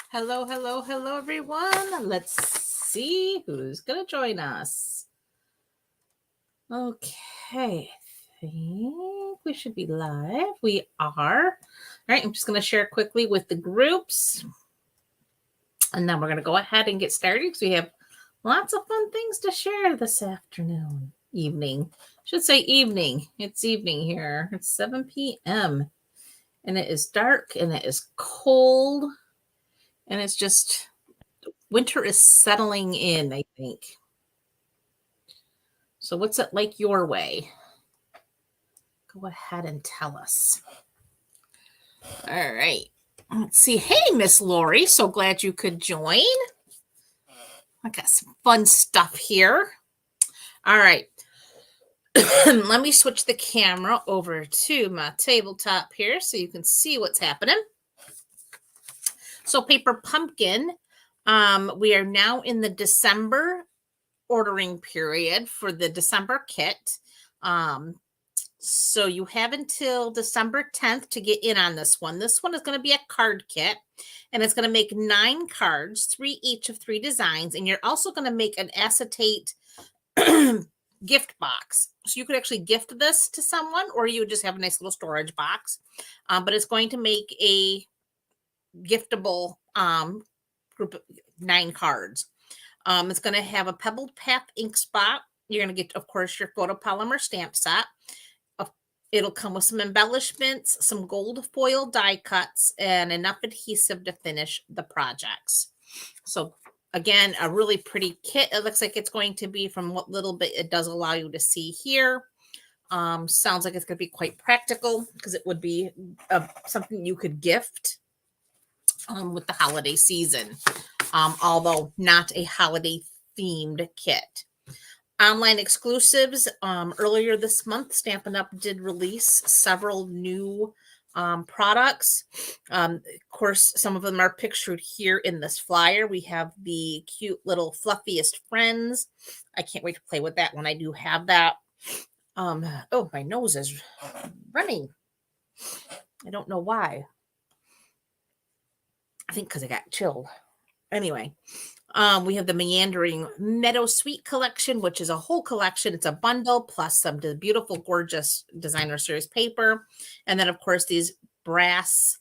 Hello, hello, hello, everyone. Let's see who's going to join us. Okay, I think we should be live. We are. All right, I'm just going to share quickly with the groups. And then we're going to go ahead and get started because we have lots of fun things to share this afternoon, evening. Should say evening. It's evening here. It's 7 p.m. And it is dark and it is cold. And it's just winter is settling in, I think. So what's it like your way? Go ahead and tell us. All right. Let's see. Hey, Miss Lori. So glad you could join. I got some fun stuff here. All right. Let me switch the camera over to my tabletop here so you can see what's happening. So Paper Pumpkin, we are now in the December ordering period for the December kit. So you have until December 10th to get in on this one. This one is going to be a card kit, and it's going to make 9 cards, 3 each of 3 designs, and you're also going to make an acetate gift box. So you could actually gift this to someone, or you would just have a nice little storage box. But it's going to make a giftable group of 9 cards. It's going to have a Pebbled Path ink spot. You're going to get, of course, your photopolymer stamp set. It'll come with some embellishments, some gold foil die cuts, and enough adhesive to finish the projects. So again, a really pretty kit. It looks like it's going to be, from what little bit it does allow you to see here. Sounds like it's going to be quite practical because it would be something you could gift with the holiday season, although not a holiday themed kit. Online exclusives. Earlier this month, Stampin' Up! Did release several new products. Of course, some of them are pictured here in this flyer. We have the cute little fluffiest friends. I can't wait to play with that when I do have that. Oh, my nose is running. I don't know why. I think because I got chilled. Anyway, we have the Meandering Meadow Sweet collection, which is a whole collection. It's a bundle plus some beautiful, gorgeous designer series paper. And then, of course, these brass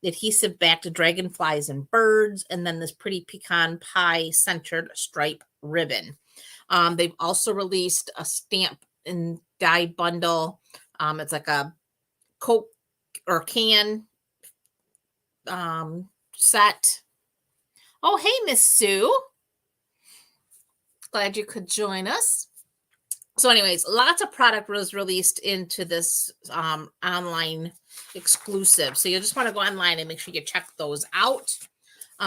adhesive backed dragonflies and birds. And then this pretty pecan pie centered stripe ribbon. They've also released a stamp and die bundle. It's like a Coke or can set. Oh, hey, Miss Sue. Glad you could join us. So anyways, lots of product was released into this online exclusive. So you just want to go online and make sure you check those out.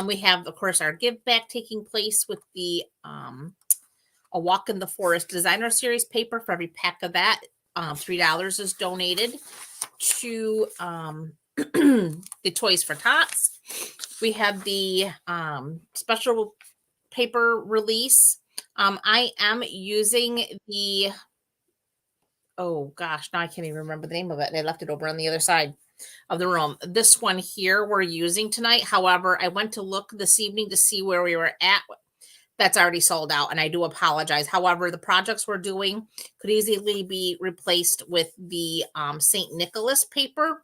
We have, of course, our give back taking place with the A Walk in the Forest designer series paper. For every pack of that, $3 is donated to the Toys for Tots. We have the special paper release. I am using the, oh gosh, now I can't even remember the name of it. I left it over on the other side of the room. This one here we're using tonight. However, I went to look this evening to see where we were at. That's already sold out, and I do apologize. However, the projects we're doing could easily be replaced with the St. Nicholas paper,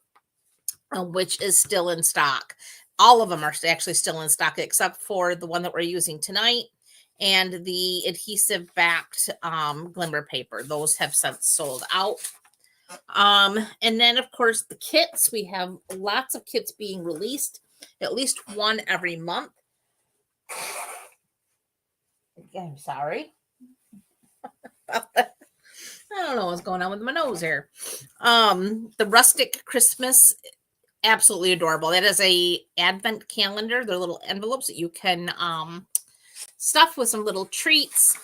which is still in stock. All of them are actually still in stock, except for the one that we're using tonight and the adhesive backed glimmer paper. Those have since sold out. And then, of course, the kits. We have lots of kits being released, at least one every month. I'm sorry about that. I don't know what's going on with my nose here. The Rustic Christmas, absolutely adorable. That is a advent calendar. They're little envelopes that you can stuff with some little treats.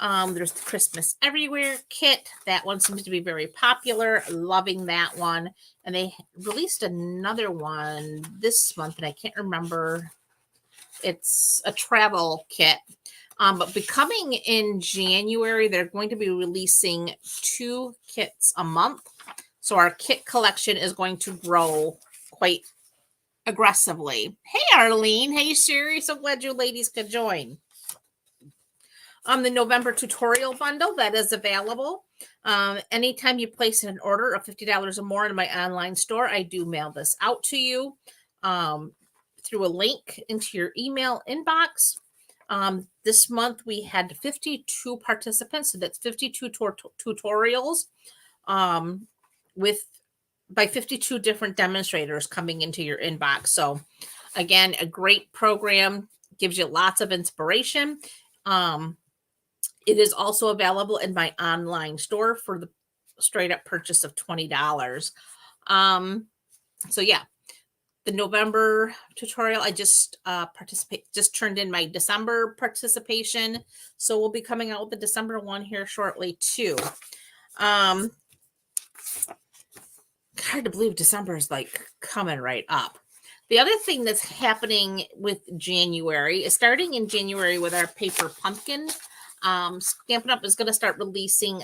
There's the Christmas Everywhere kit. That one seems to be very popular. Loving that one. And they released another one this month, and I can't remember. It's a travel kit. But becoming in January, they're going to be releasing 2 kits a month. So our kit collection is going to grow quite aggressively. Hey, Arlene. Hey, Sherry. So glad you ladies could join. The November tutorial bundle that is available. Anytime you place an order of $50 or more in my online store, I do mail this out to you through a link into your email inbox. This month we had 52 participants, so that's 52 tutorials by 52 different demonstrators coming into your inbox. So again, a great program, gives you lots of inspiration. It is also available in my online store for the straight up purchase of $20. So yeah, the November tutorial, I just just turned in my December participation. So we'll be coming out with the December one here shortly too. Hard to believe December is like coming right up. The other thing that's happening with January is starting in January with our paper pumpkin. Stampin' Up! Is going to start releasing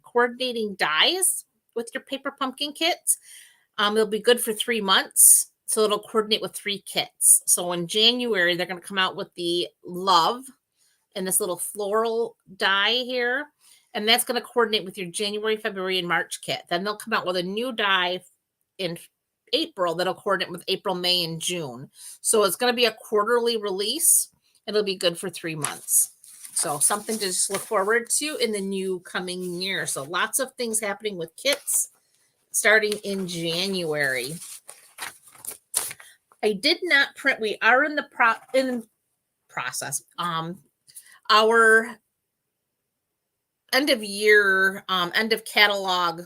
coordinating dies with your paper pumpkin kits. It'll be good for 3 months, so it'll coordinate with 3 kits. So in January, they're going to come out with the Love and this little floral die here, and that's going to coordinate with your January, February, and March kit. Then they'll come out with a new die in April that'll coordinate with April, May, and June. So it's going to be a quarterly release. It'll be good for 3 months. So something to just look forward to in the new coming year. So lots of things happening with kits starting in January. I did not print. We are in the process. Our end of year, end of catalog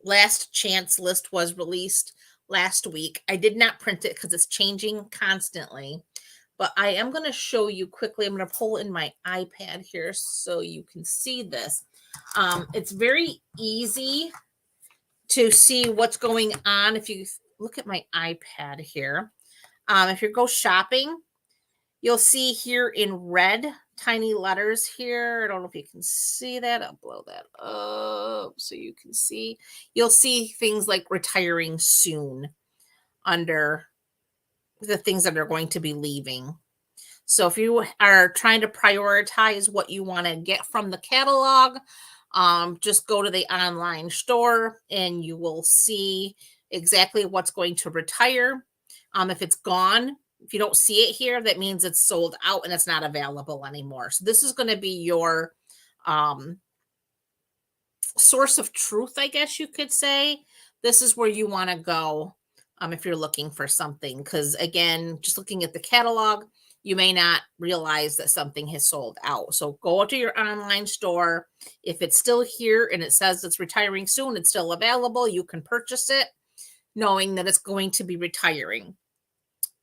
last chance list was released last week. I did not print it because it's changing constantly. But I am going to show you quickly. I'm going to pull in my iPad here so you can see this. It's very easy to see what's going on. If you look at my iPad here, if you go shopping, you'll see here in red, tiny letters here. I don't know if you can see that. I'll blow that up so you can see. You'll see things like retiring soon under the things that are going to be leaving. So if you are trying to prioritize what you want to get from the catalog, just go to the online store and you will see exactly what's going to retire. If it's gone, if you don't see it here, that means it's sold out and it's not available anymore. So this is going to be your source of truth, I guess you could say. This is where you want to go if you're looking for something. Because again, just looking at the catalog, you may not realize that something has sold out. So go to your online store. If it's still here and it says it's retiring soon, it's still available, you can purchase it knowing that it's going to be retiring.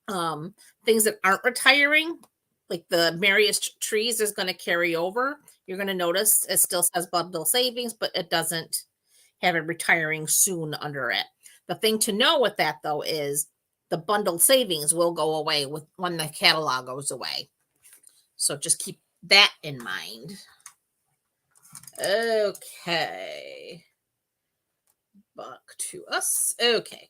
Things that aren't retiring, like the merriest trees, is going to carry over. You're going to notice it still says bundle savings, but it doesn't have a retiring soon under it. The thing to know with that, though, is the bundle savings will go away when the catalog goes away. So just keep that in mind. Okay. Back to us. Okay.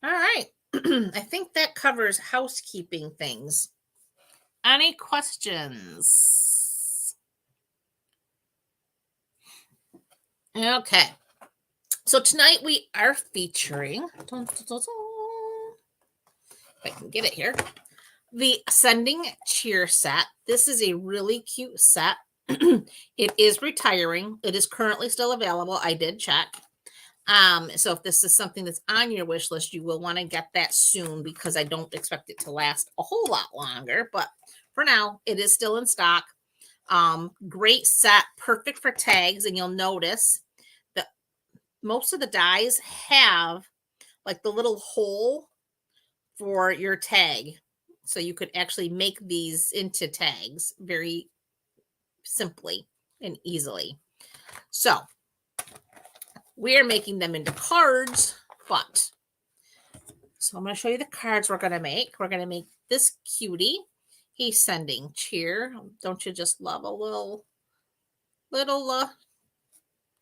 All right. I think that covers housekeeping things. Any questions? Okay. So tonight we are featuring, if I can get it here, the Ascending Cheer set. This is a really cute set. It is retiring. It is currently still available. I did check. So if this is something that's on your wish list, you will want to get that soon because I don't expect it to last a whole lot longer. But for now, it is still in stock. Great set, perfect for tags. And you'll notice that most of the dies have like the little hole for your tag. So you could actually make these into tags very simply and easily. So we are making them into cards, but so I'm going to show you the cards we're going to make. We're going to make this cutie. He's sending cheer. Don't you just love a little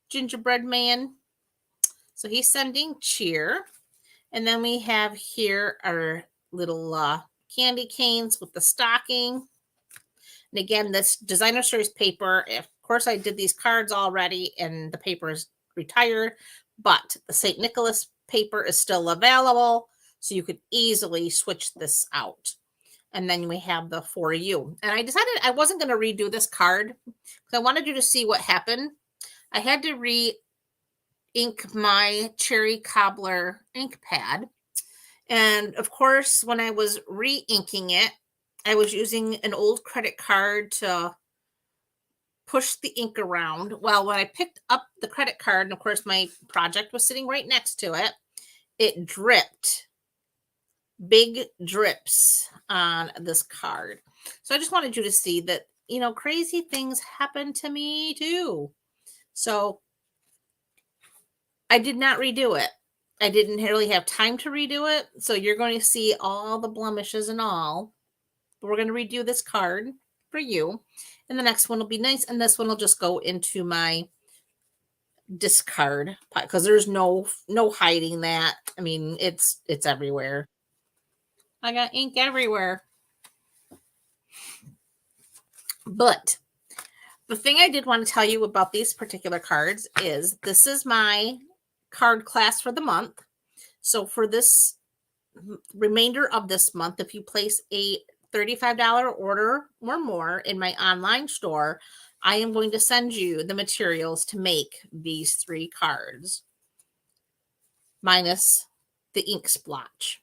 gingerbread man? So he's sending cheer. And then we have here our little candy canes with the stocking. And again, this designer series paper, of course, I did these cards already and the paper is retired, but the St. Nicholas paper is still available. So you could easily switch this out. And then we have the For You. And I decided I wasn't going to redo this card because I wanted you to see what happened. I had to re-ink my Cherry Cobbler ink pad. And of course, when I was re-inking it, I was using an old credit card to push the ink around. Well, when I picked up the credit card, and of course my project was sitting right next to it, it dripped. Big drips on this card. So I just wanted you to see that, you know, crazy things happen to me too. So I did not redo it. I didn't really have time to redo it. So you're going to see all the blemishes and all. But we're going to redo this card for you. And the next one will be nice. And this one will just go into my discard because there's no hiding that. I mean, it's everywhere. I got ink everywhere. But the thing I did want to tell you about these particular cards is this is my card class for the month. So for this remainder of this month, if you place a $35 order or more in my online store, I am going to send you the materials to make these 3 cards, minus the ink splotch.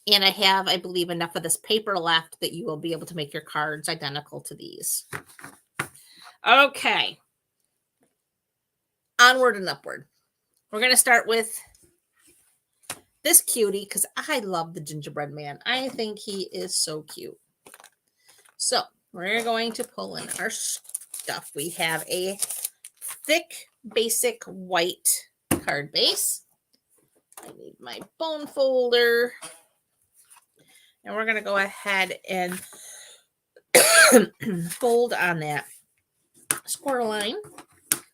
And I have, I believe, enough of this paper left that you will be able to make your cards identical to these. Okay. Onward and upward. We're going to start with this cutie because I love the gingerbread man. I think he is so cute. So we're going to pull in our stuff. We have a thick, basic white card base. I need my bone folder. And we're going to go ahead and fold on that score line.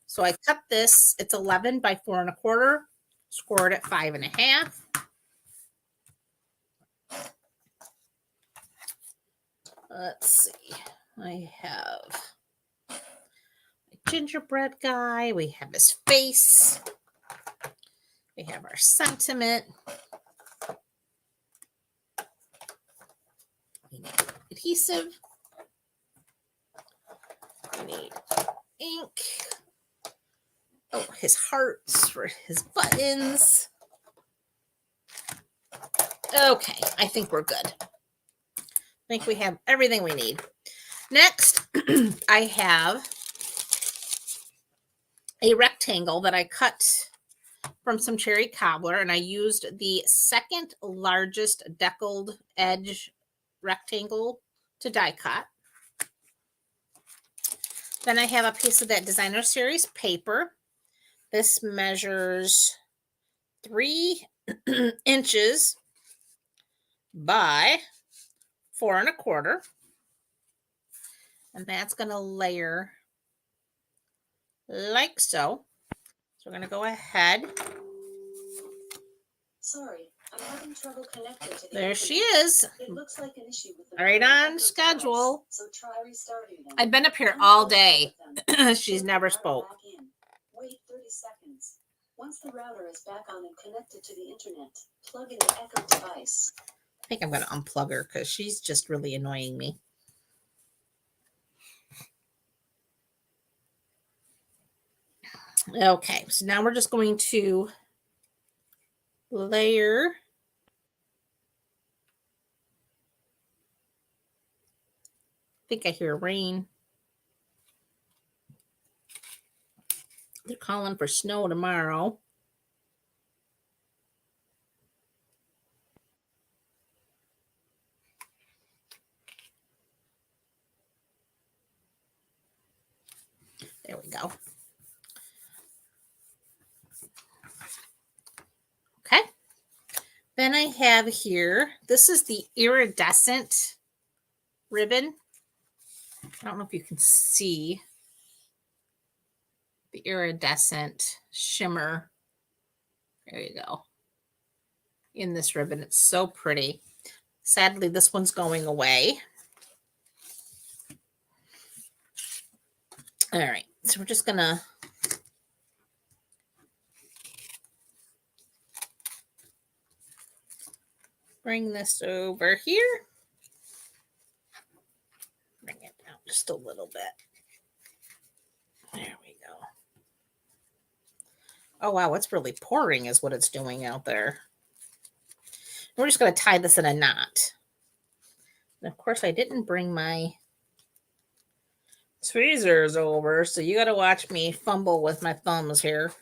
So I cut this. It's 11 by 4 1/4. Scored at 5 1/2. Let's see. I have a gingerbread guy. We have his face. We have our sentiment. We need adhesive. We need ink. Oh, his hearts for his buttons. Okay, I think we're good. I think we have everything we need. Next, I have a rectangle that I cut from some Cherry Cobbler, and I used the second largest deckled edge rectangle to die cut. Then I have a piece of that designer series paper. This measures 3 inches by 4 1/4. And that's going to layer like so. So we're going to go ahead. Sorry, I'm having trouble connecting to the There internet. she is. It looks like an issue with the Right router on network schedule. device, so try restarting them. I've been up here Once all those day. with them, She's put never the router spoke. back in. Wait 30 seconds. Once the router is back on and connected to the internet, plug in the Echo device. I think I'm going to unplug her because she's just really annoying me. Okay, so now we're just going to layer. I think I hear rain. They're calling for snow tomorrow. There we go. Okay. Then I have here, this is the iridescent ribbon. I don't know if you can see the iridescent shimmer. There you go. in this ribbon. It's so pretty. Sadly, this one's going away. All right, so we're just gonna bring this over here. Bring it down just a little bit. There we go. Oh, wow, it's really pouring is what it's doing out there. We're just going to tie this in a knot. And of course, I didn't bring my tweezers over, so you got to watch me fumble with my thumbs here.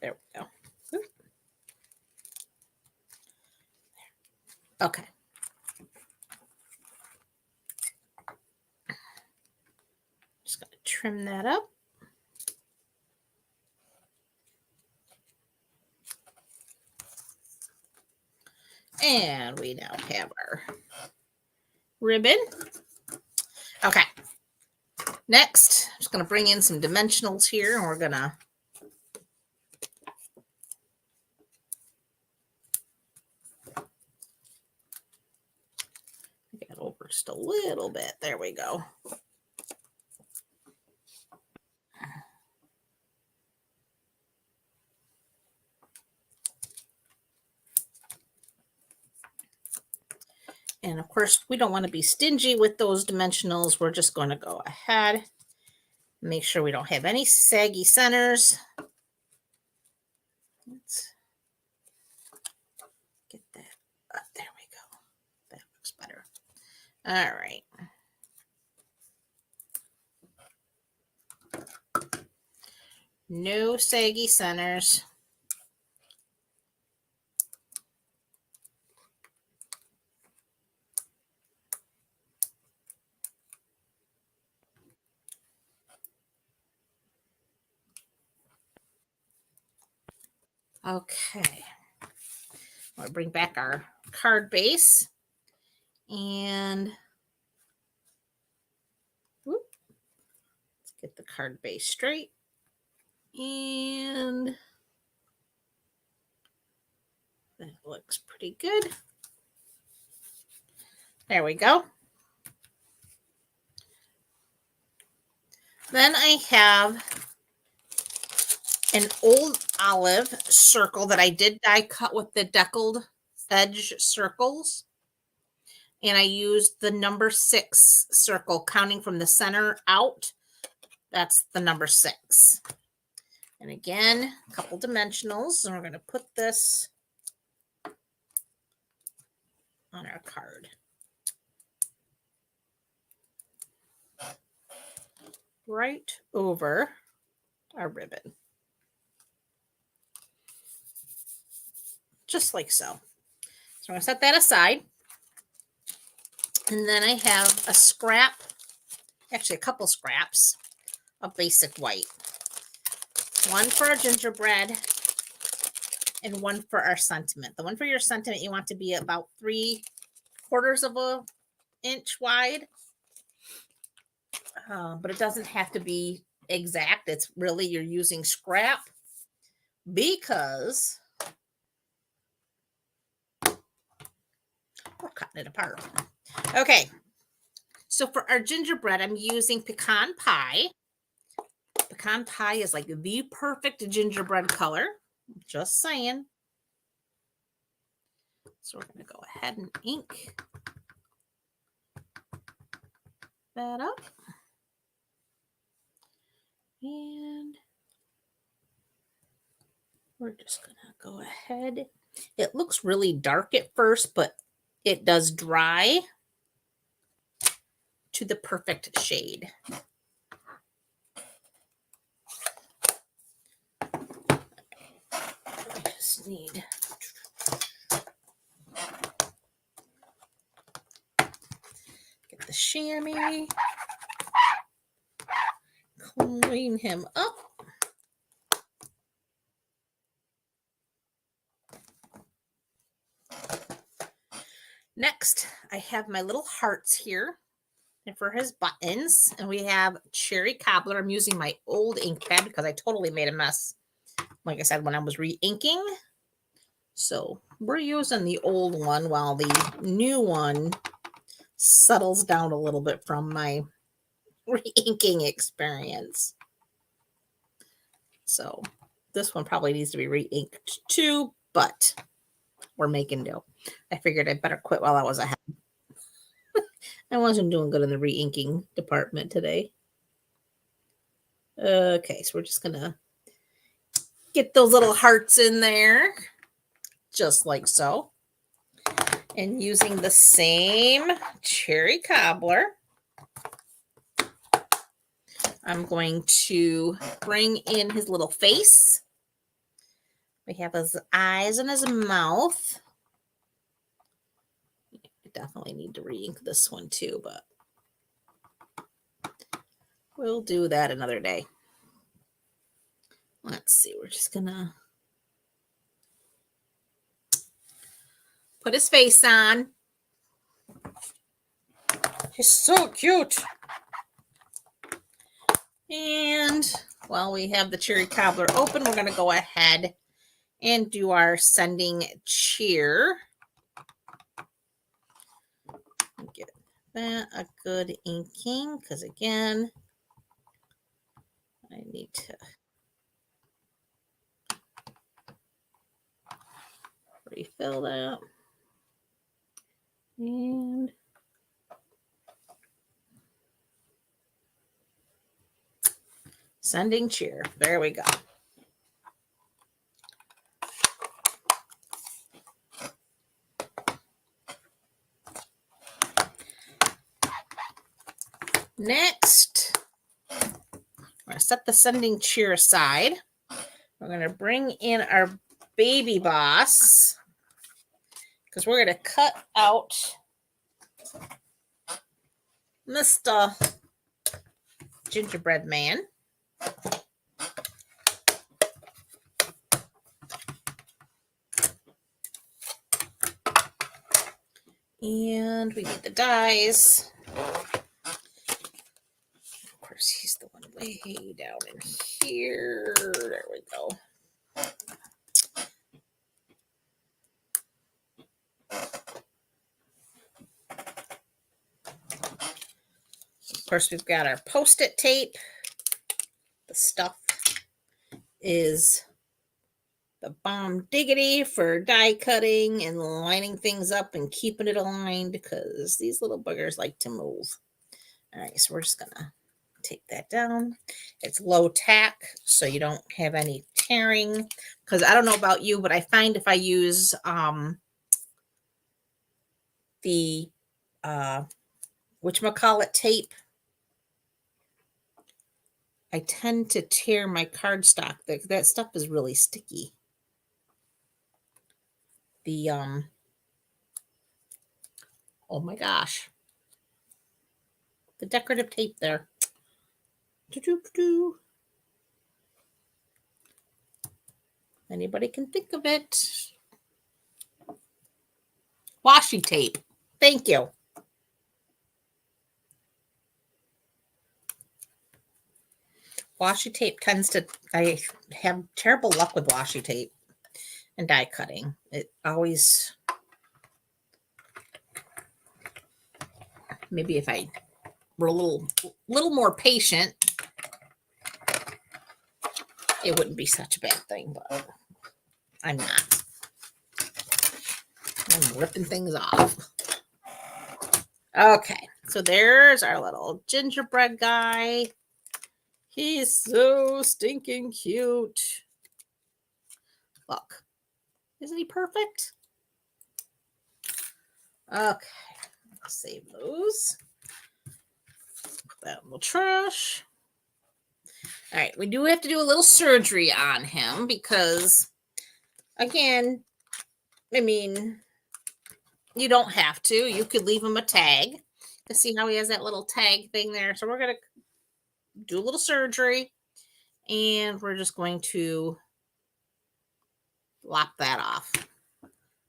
There we go. Oop. Okay. Just going to trim that up. And we now have our ribbon. Okay. Next, I'm just going to bring in some dimensionals here, and we're going to get over just a little bit. There we go. And of course, we don't want to be stingy with those dimensionals. We're just going to go ahead, make sure we don't have any saggy centers. Let's get that up. There we go. That looks better. All right. No saggy centers. Okay. We'll bring back our card base and whoop, let's get the card base straight. And that looks pretty good. There we go. Then I have an old olive circle that I did die cut with the deckled edge circles. And I used the number 6 circle, counting from the center out. That's the number 6. And again, a couple dimensionals. And we're going to put this on our card. Right over our ribbon. Just like so. So I'm going to set that aside. And then I have a scrap, actually a couple scraps of basic white. One for our gingerbread and one for our sentiment. The one for your sentiment you want to be about 3/4 of an inch wide. But it doesn't have to be exact. It's really you're using scrap because we're cutting it apart. Okay, so for our gingerbread, I'm using pecan pie. Pecan pie is like the perfect gingerbread color. Just saying. So we're going to go ahead and ink that up. And we're just going to go ahead. It looks really dark at first, but it does dry to the perfect shade. I just need get the chamois, clean him up. Next, I have my little hearts here and for his buttons, and we have cherry cobbler. I'm using my old ink pad because I totally made a mess, like I said, when I was re-inking. So we're using the old one while the new one settles down a little bit from my re-inking experience. So this one probably needs to be re-inked too, but we're making do. I figured I'd better quit while I was ahead. I wasn't doing good in the re-inking department today. Okay, so we're just gonna get those little hearts in there, just like so. And using the same cherry cobbler, I'm going to bring in his little face. We have his eyes and his mouth. I definitely need to re-ink this one too, but we'll do that another day. Let's see, we're just gonna put his face on. He's so cute. And while we have the cherry cobbler open, we're gonna go ahead and do our sending cheer. Get that a good inking, because again, I need to refill that. And sending cheer. There we go. Next, we're going to set the sending cheer aside. We're going to bring in our baby boss because we're going to cut out Mr. Gingerbread Man. And we need the dies. Of course, he's the one way down in here. There we go. Of course, we've got our Post-it tape. The stuff is the bomb diggity for die cutting and lining things up and keeping it aligned because these little buggers like to move. All right, so we're just gonna take that down. It's low tack, so you don't have any tearing. Because I don't know about you, but I find if I use the whatchamacallit tape, I tend to tear my cardstock. That stuff is really sticky. The oh my gosh, the decorative tape there. Anybody can think of it. Washi tape. Thank you. Washi tape tends to, I have terrible luck with washi tape and die cutting. It always, maybe if I were a little more patient, it wouldn't be such a bad thing, but I'm not. I'm ripping things off. Okay, so there's our little gingerbread guy. He's so stinking cute. Look, isn't he perfect? Okay, save those. Put that in the trash. All right, we do have to do a little surgery on him because, again, I mean, you don't have to. You could leave him a tag to see how he has that little tag thing there. So we're going to do a little surgery, and we're just going to lop that off.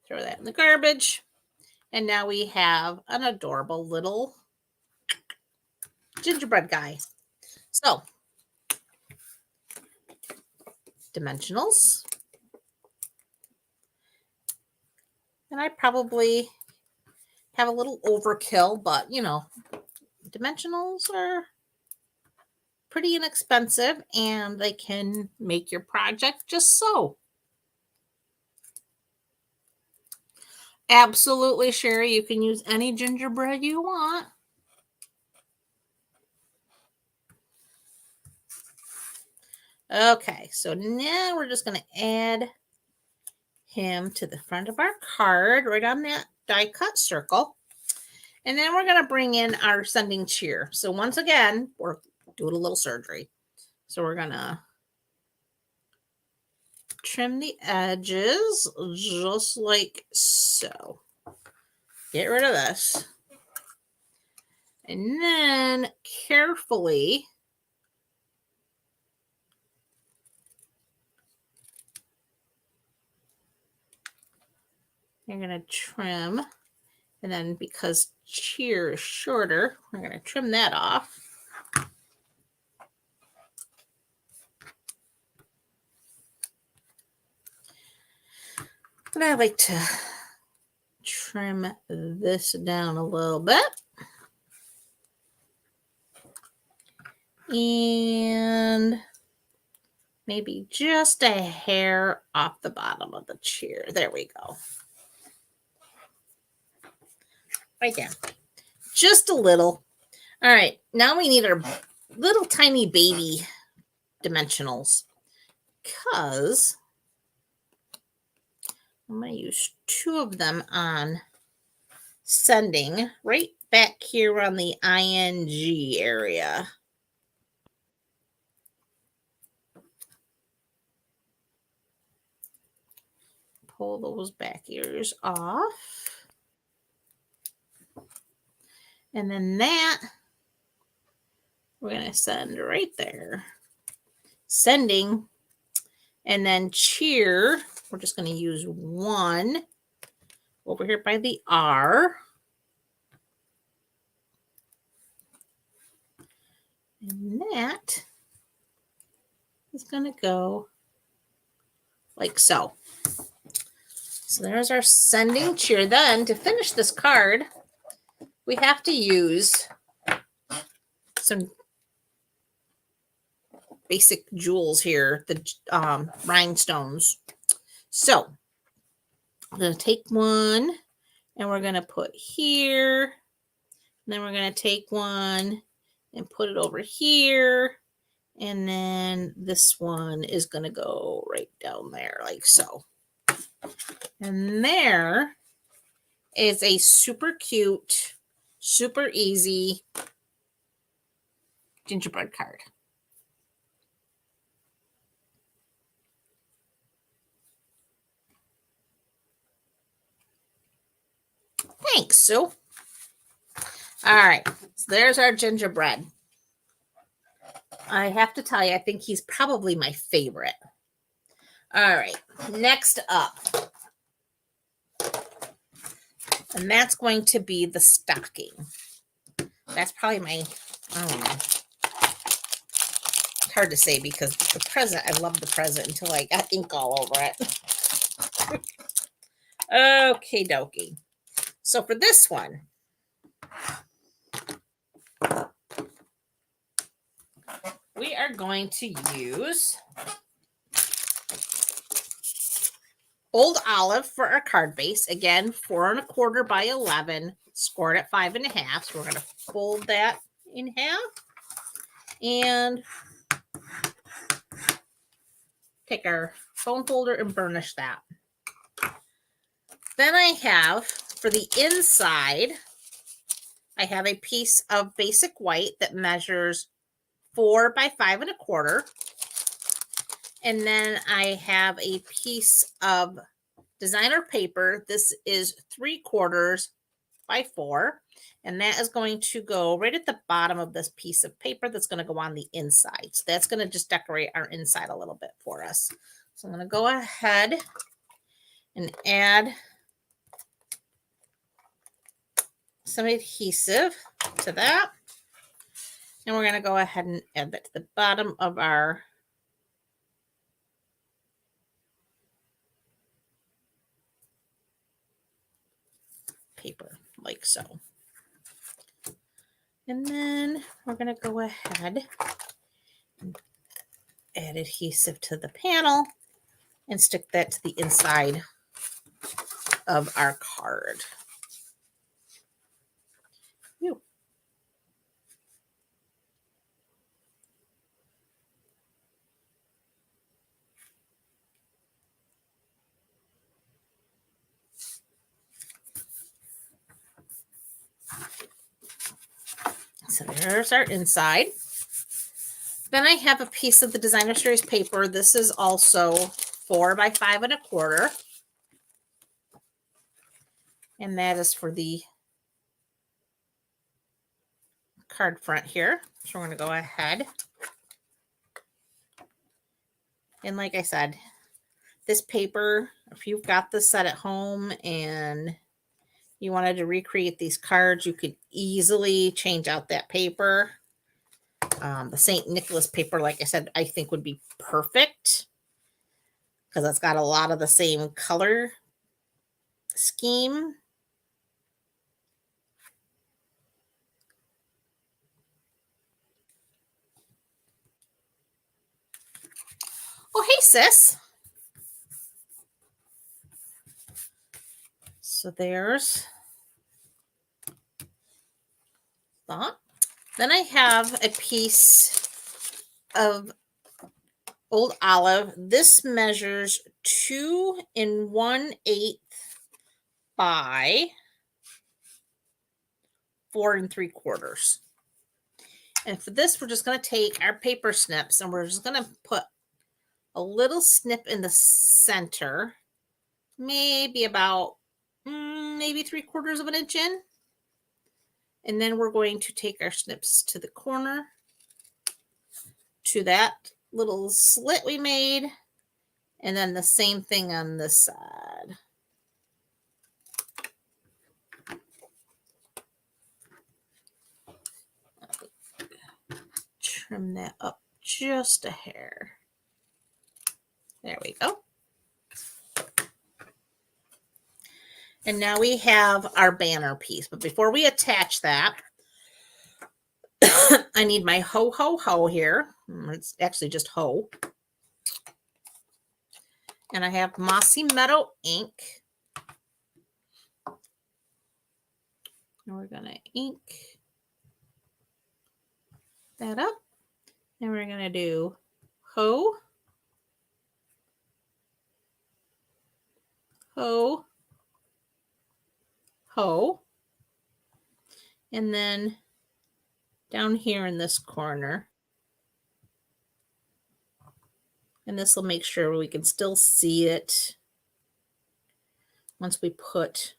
Throw that in the garbage. And now we have an adorable little gingerbread guy. So, dimensionals. And I probably have a little overkill, but you know, dimensionals are pretty inexpensive and they can make your project just so. Absolutely, Sherry. You can use any gingerbread you want. Okay, so now we're just going to add him to the front of our card right on that die cut circle. And then we're going to bring in our sending cheer. So once again, we're doing a little surgery. So we're going to trim the edges just like so. Get rid of this. And then carefully you're going to trim. And then because cheer is shorter, we're going to trim that off. And I like to trim this down a little bit. And maybe just a hair off the bottom of the cheer. There we go. Right there. Just a little. All right. Now we need our little tiny baby dimensionals. Because I'm going to use 2 of them on sending right back here on the ING area. Pull those back ears off. And then that we're going to send right there. Sending. And then cheer, we're just going to use 1 over here by the R. And that is going to go like so. So there's our sending cheer. Then to finish this card, we have to use some basic jewels here, the rhinestones. So I'm going to take one and we're going to put here. And then we're going to take one and put it over here. And then this one is going to go right down there like so. And there is a super cute, super easy gingerbread card. Thanks, Sue. All right, so there's our gingerbread. I have to tell you, I think he's probably my favorite. All right, next up. And that's going to be the stocking. That's probably my, I don't know. It's hard to say because the present, I love the present until I got ink all over it. Okay, dokie. So for this one, we are going to use Old Olive for our card base. Again, 4 1/4 by 11, scored at 5 1/2. So we're going to fold that in half and take our phone folder and burnish that. Then I have, for the inside, I have a piece of basic white that measures 4 by 5 1/4. And then I have a piece of designer paper. This is 3/4 by 4. And that is going to go right at the bottom of this piece of paper that's going to go on the inside. So that's going to just decorate our inside a little bit for us. So I'm going to go ahead and add some adhesive to that. And we're going to go ahead and add that to the bottom of our paper, like so. And then we're going to go ahead and add adhesive to the panel and stick that to the inside of our card. Ew. So there's our inside. Then I have a piece of the Designer Series paper. This is also 4 by 5 1/4. And that is for the card front here. So we're going to go ahead. And like I said, this paper, if you've got this set at home and you wanted to recreate these cards, you could easily change out that paper. The St. Nicholas paper, like I said, I think would be perfect because it's got a lot of the same color scheme. Oh, hey, sis. So there's that. Then I have a piece of old olive. This measures 2 1/8 by 4 3/4. And for this, we're just going to take our paper snips and we're just going to put a little snip in the center, maybe about maybe 3/4 of an inch in. And then we're going to take our snips to the corner, to that little slit we made, and then the same thing on this side. Trim that up just a hair. There we go. And now we have our banner piece. But before we attach that, I need my ho, ho, ho here. It's actually just ho. And I have Mossy Meadow ink. And we're going to ink that up. And we're going to do ho, ho, ho. And then down here in this corner. And this will make sure we can still see it once we put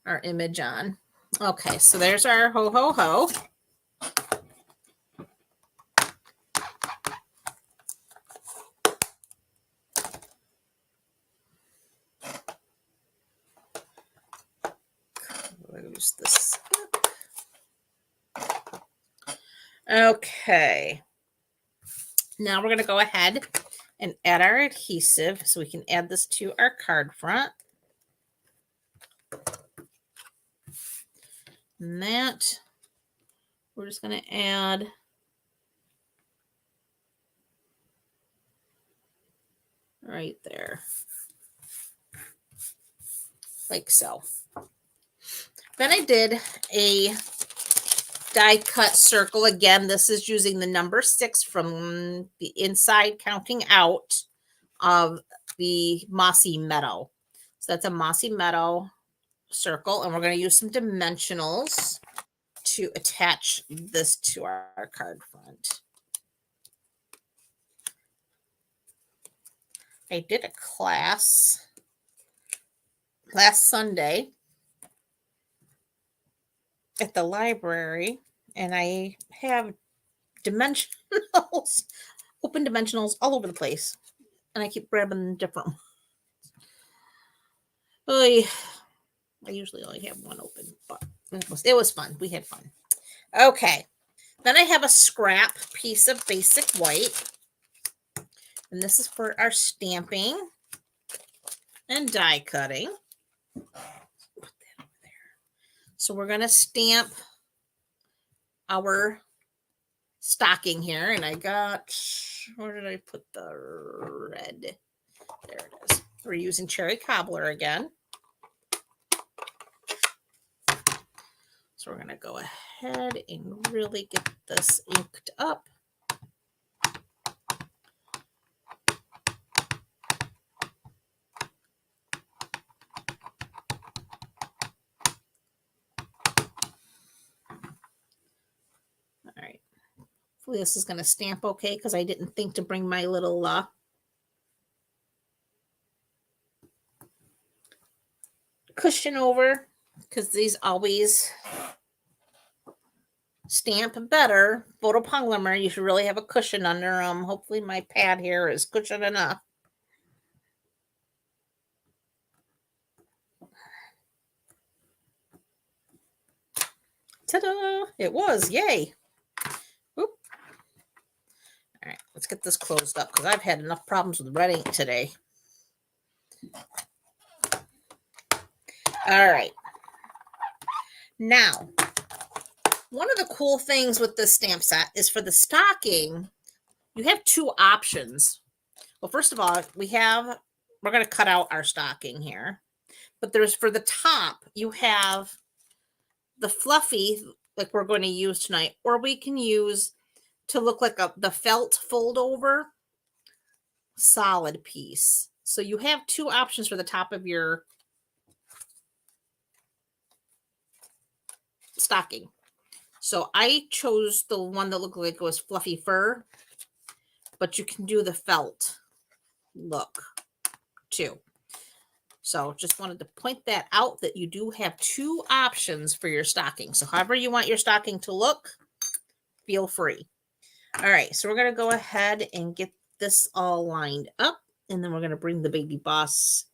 our image on. Okay, so there's our ho, ho, ho. Close this up. Okay. Now we're going to go ahead and add our adhesive so we can add this to our card front. And that we're just going to add right there. Like so. Then I did a die cut circle. Again, this is using the number 6 from the inside counting out of the Mossy Meadow. So that's a Mossy Meadow circle. And we're going to use some dimensionals to attach this to our card front. I did a class last Sunday at the library, and I have dimensionals, open dimensionals all over the place, and I keep grabbing different ones. Oy. I usually only have one open, but it was fun. We had fun. Okay. Then I have a scrap piece of basic white. And this is for our stamping and die cutting. Put that over there. So we're going to stamp our stocking here. And I got, where did I put the red? There it is. We're using cherry cobbler again. So we're going to go ahead and really get this inked up. All right. Hopefully this is going to stamp okay because I didn't think to bring my little cushion over because these always stamp better. Photopolymer, you should really have a cushion under them. Hopefully my pad here is cushion enough. Ta-da! It was, yay. Oop. All right, let's get this closed up because I've had enough problems with red ink today. All right. Now, one of the cool things with this stamp set is for the stocking, you have two options. Well, first of all, we're going to cut out our stocking here. But there's for the top, you have the fluffy, like we're going to use tonight, or we can use to look like the felt fold over solid piece. So you have two options for the top of your stocking. So I chose the one that looked like it was fluffy fur, but you can do the felt look too. So just wanted to point that out that you do have two options for your stocking. So however you want your stocking to look, feel free. All right, so we're going to go ahead and get this all lined up. And then we're going to bring the baby boss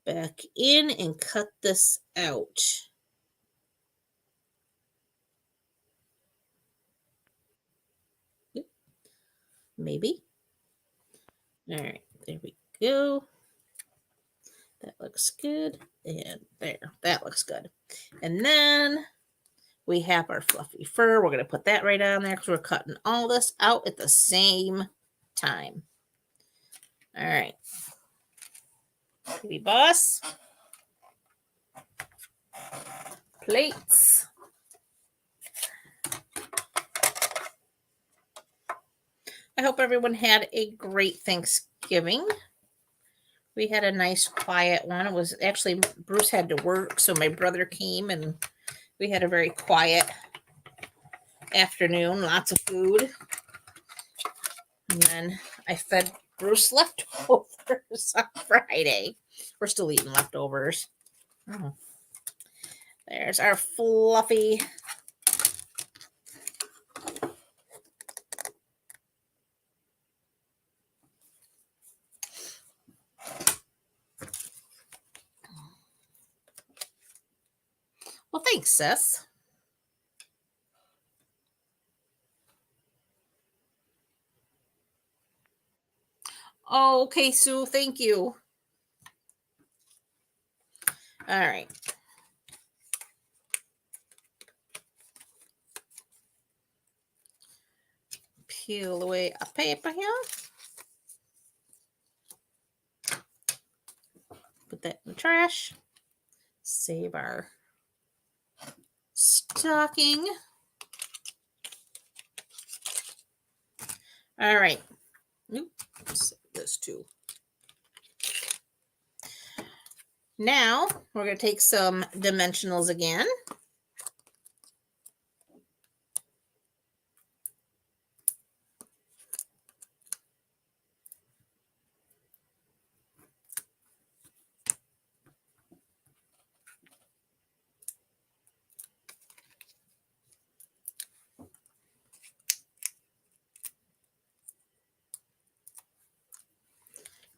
back in and cut this out. Maybe. All right, there we go. That looks good. And there, that looks good. And then we have our fluffy fur. We're going to put that right on there because we're cutting all this out at the same time. All right. Baby boss. Plates. I hope everyone had a great Thanksgiving. We had a nice quiet one. It was actually, Bruce had to work, so my brother came and we had a very quiet afternoon, lots of food. And then I fed Bruce leftovers on Friday. We're still eating leftovers. Oh. There's our fluffy. Well, thanks, sis. Oh, okay, Sue. Thank you. All right. Peel away a paper here. Put that in the trash. Save our stocking. All right. Oops, this too. Now we're going to take some dimensionals again.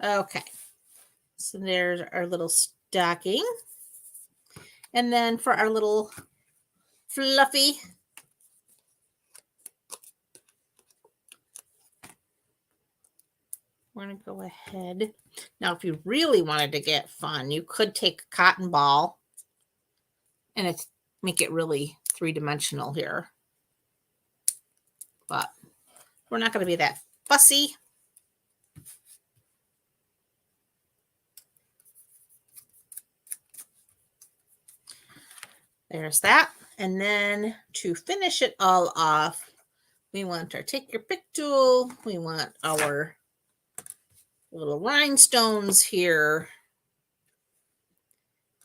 Okay, so there's our little stocking. And then for our little fluffy, we're going to go ahead. Now, if you really wanted to get fun, you could take a cotton ball and make it really three-dimensional here. But we're not going to be that fussy. There's that. And then to finish it all off, we want our take your pick tool. We want our little rhinestones here.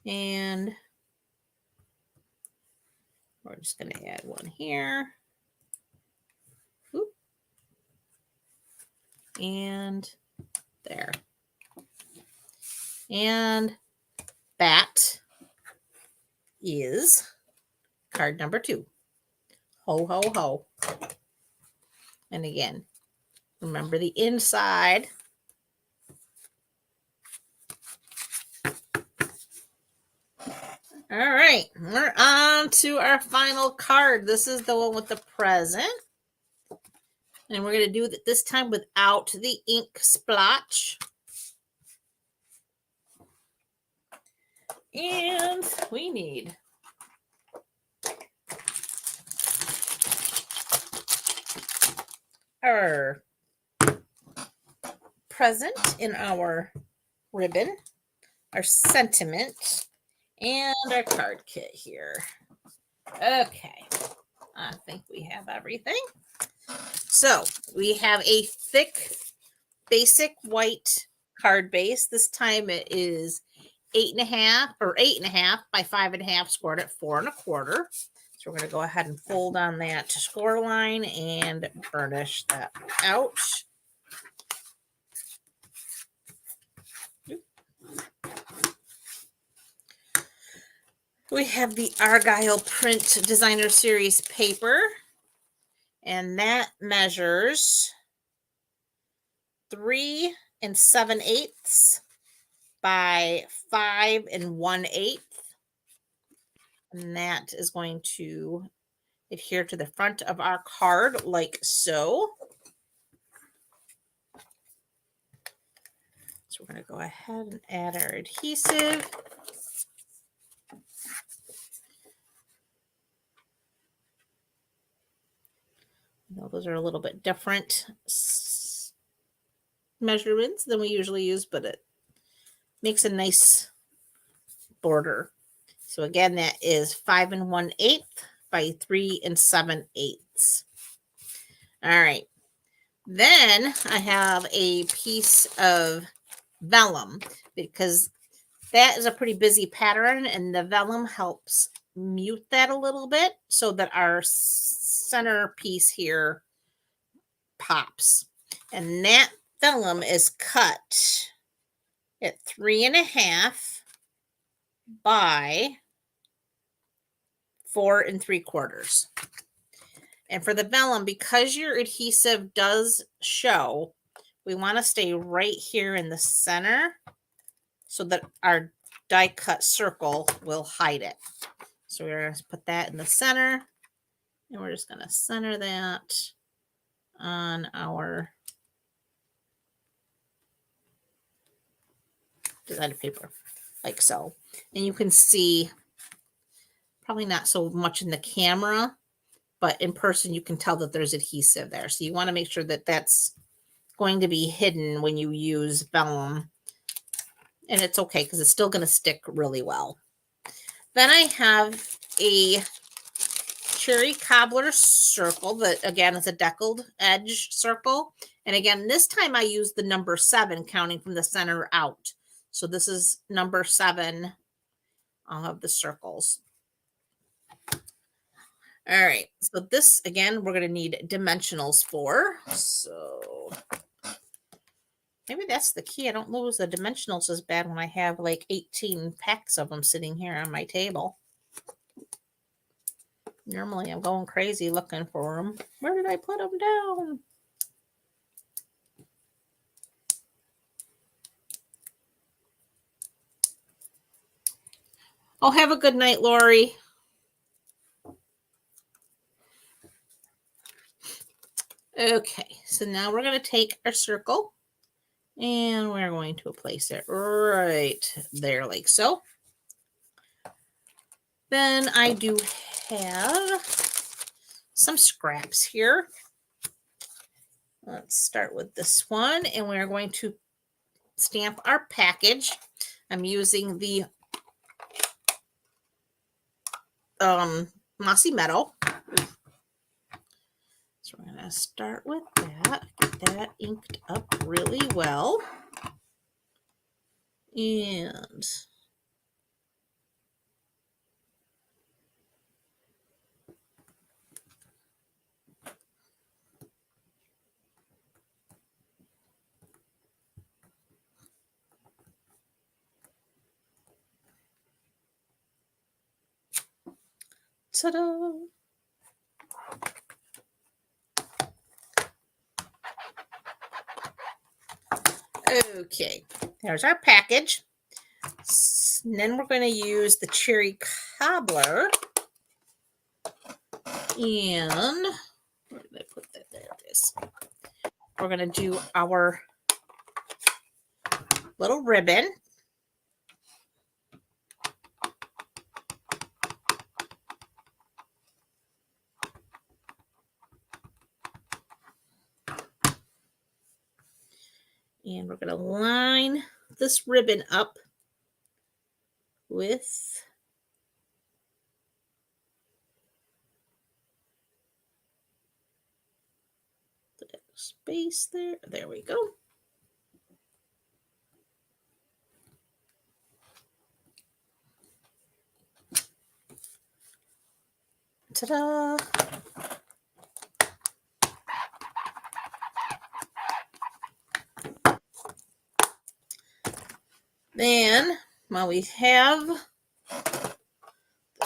And we're just going to add one here. Oop. And there. And that is card number 2. Ho, ho, ho. And again, remember the inside. All right, we're on to our final card. This is the one with the present. And we're going to do it this time without the ink splotch. And we need our present in our ribbon, our sentiment, and our card kit here. Okay, I think we have everything. So we have a thick, basic white card base. This time it is 8.5 by 5.5, scored at 4 1/4. So we're going to go ahead and fold on that score line and burnish that out. We have the Argyle Print Designer Series paper, and that measures 3 7/8 by 5 1/8. And that is going to adhere to the front of our card like so. So we're going to go ahead and add our adhesive. I know those are a little bit different measurements than we usually use, but it makes a nice border. So again, that is 5 1/8 by 3 7/8. All right. Then I have a piece of vellum because that is a pretty busy pattern, and the vellum helps mute that a little bit so that our center piece here pops. And that vellum is cut at 3 1/2 by 4 3/4. And for the vellum, because your adhesive does show, we want to stay right here in the center so that our die cut circle will hide it. So we're going to put that in the center, and we're just going to center that on our designer paper, like so. And you can see, probably not so much in the camera, but in person you can tell that there's adhesive there. So you want to make sure that that's going to be hidden when you use vellum. And it's okay because it's still going to stick really well. Then I have a cherry cobbler circle that, again, is a deckled edge circle. And again, this time I use the number 7, counting from the center out. So this is number 7 of the circles. All right, so this, again, we're going to need dimensionals for. So maybe that's the key. I don't lose the dimensionals as bad when I have like 18 packs of them sitting here on my table. Normally I'm going crazy looking for them. Where did I put them down? Oh, have a good night, Lori. Okay, so now we're going to take our circle and we're going to place it right there like so. Then I do have some scraps here. Let's start with this one, and we're going to stamp our package. I'm using the Mossy Meadow. So we're going to start with that, get that inked up really well. And ta-da! Okay, there's our package. And then we're going to use the cherry cobbler. And where did I put that? There it is. We're going to do our little ribbon. And we're going to line this ribbon up with the space there. There we go. Ta-da! Then, while we have the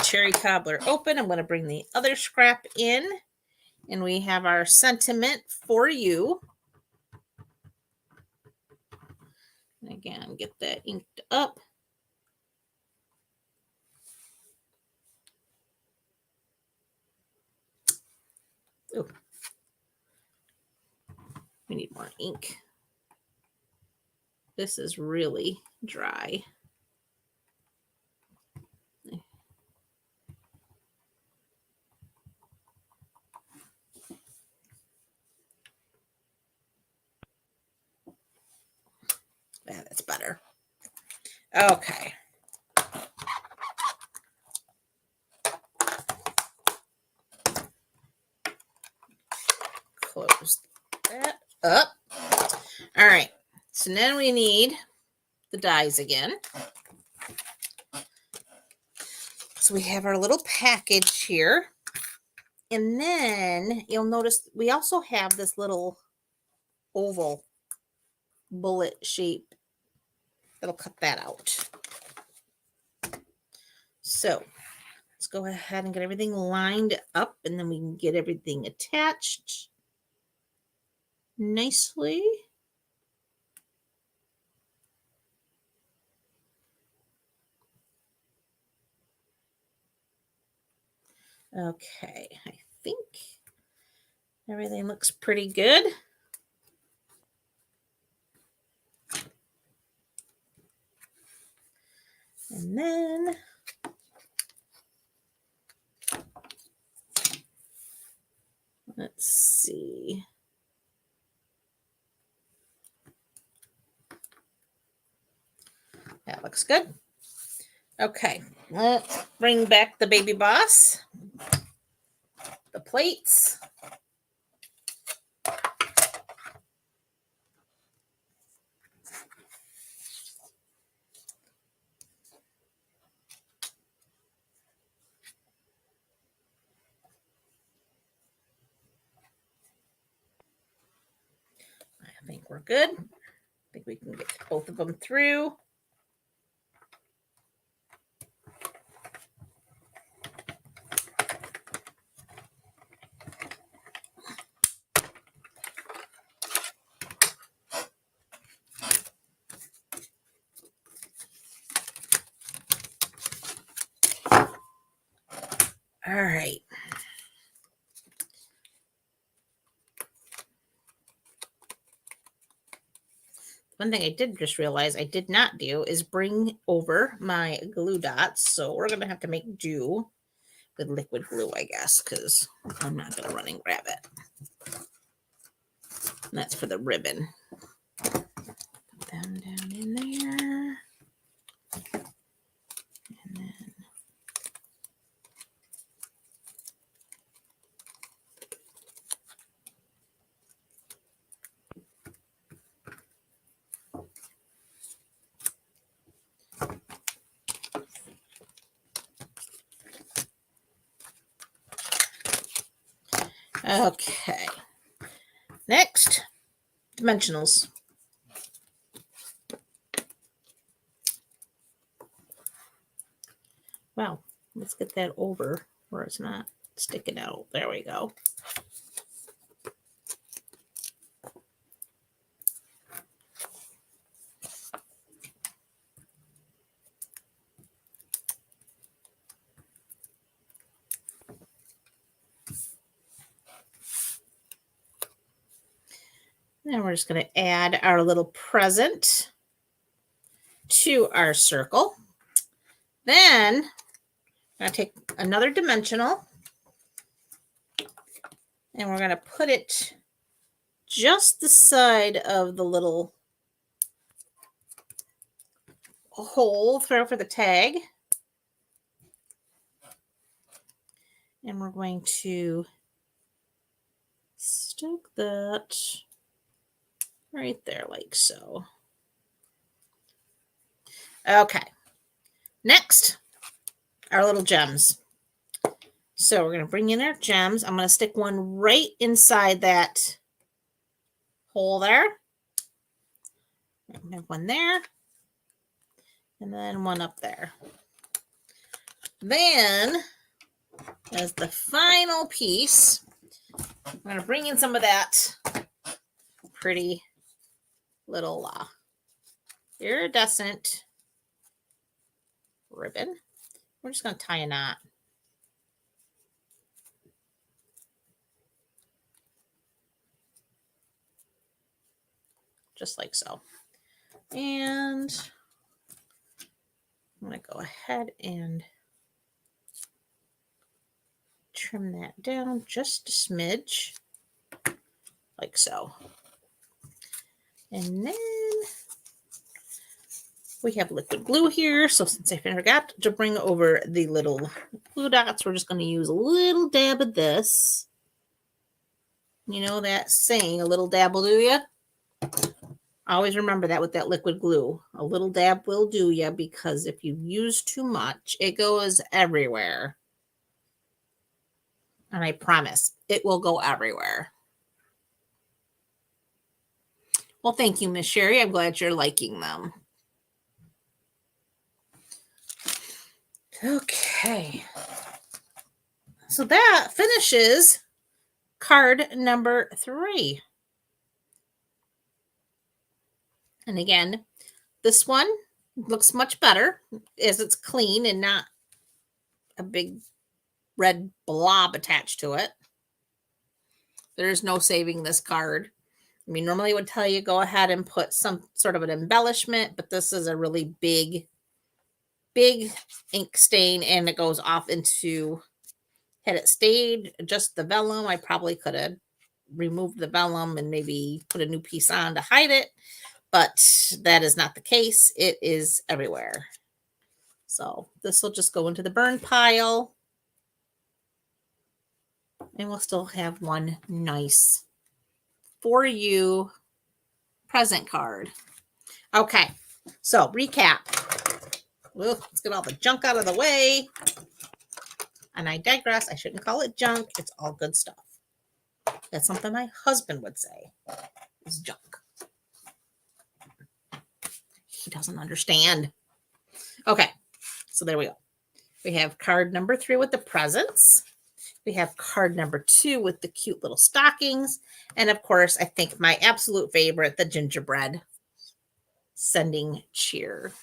cherry cobbler open, I'm going to bring the other scrap in. And we have our sentiment for you. And again, get that inked up. Oh, we need more ink. This is really dry. Yeah, that's better. Okay. Close that up. All right. So then we need the dies again. So we have our little package here. And then you'll notice we also have this little oval bullet shape that'll cut that out. So let's go ahead and get everything lined up, and then we can get everything attached nicely. Okay, I think everything looks pretty good. And then let's see. That looks good. Okay, let's bring back the baby boss, the plates. I think we're good. I think we can get both of them through. All right. One thing I did just realize I did not do is bring over my glue dots. So we're going to have to make do with liquid glue, I guess, because I'm not going to run and grab it. And that's for the ribbon. Put them down in there. And then okay. Next, dimensionals. Wow, let's get that over where it's not sticking out. There we go. Then we're just going to add our little present to our circle. Then I'm going to take another dimensional and we're going to put it just the side of the little hole for the tag. And we're going to stick that right there like so. Okay. Next, our little gems. So we're going to bring in our gems. I'm going to stick one right inside that hole there. I have one there. And then one up there. Then, as the final piece, I'm going to bring in some of that pretty little iridescent ribbon. We're just going to tie a knot. Just like so. And I'm going to go ahead and trim that down just a smidge, like so. And then we have liquid glue here. So since I forgot to bring over the little glue dots, we're just going to use a little dab of this. You know that saying, a little dab will do ya? Always remember that with that liquid glue. A little dab will do ya, because if you use too much, it goes everywhere. And I promise, it will go everywhere. Well, thank you, Miss Sherry. I'm glad you're liking them. Okay. So that finishes card number 3. And again, this one looks much better as it's clean and not a big red blob attached to it. There's no saving this card. I mean, normally it would tell you go ahead and put some sort of an embellishment, but this is a really big ink stain, and it goes off into, had it stayed just the vellum, I probably could have removed the vellum and maybe put a new piece on to hide it, but that is not the case. It is everywhere. So this will just go into the burn pile, and we'll still have one nice for you present card. Okay, so recap. Well, let's get all the junk out of the way. And I digress. I shouldn't call it junk. It's all good stuff. That's something my husband would say is junk. He doesn't understand. Okay, so there we go. We have card number 3 with the presents. We have card number 2 with the cute little stockings. And of course, I think my absolute favorite, the gingerbread sending cheer.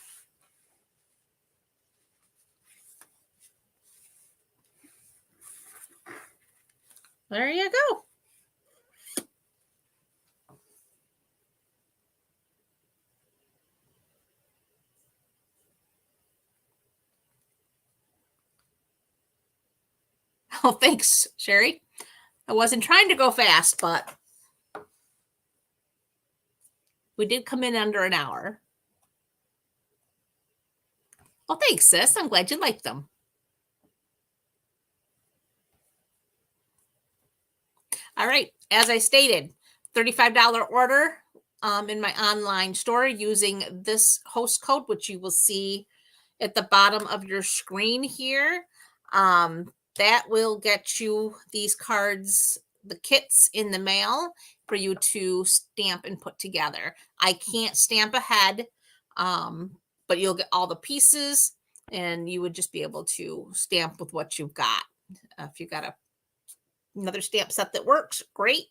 There you go. Oh, thanks, Sherry. I wasn't trying to go fast, but we did come in under an hour. Well, thanks, sis. I'm glad you liked them. All right. As I stated, $35 order in my online store using this host code, which you will see at the bottom of your screen here. That will get you these cards, the kits in the mail for you to stamp and put together. I can't stamp ahead, but you'll get all the pieces and you would just be able to stamp with what you've got. If you got another stamp set that works, great.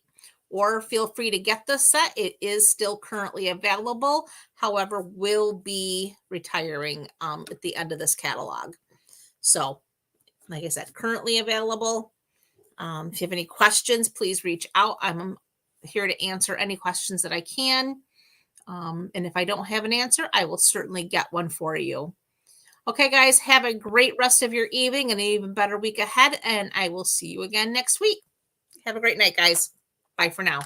Or feel free to get this set. It is still currently available. However, will be retiring at the end of this catalog. So, like I said, currently available. If you have any questions, please reach out. I'm here to answer any questions that I can. And if I don't have an answer, I will certainly get one for you. Okay, guys, have a great rest of your evening and an even better week ahead. And I will see you again next week. Have a great night, guys. Bye for now.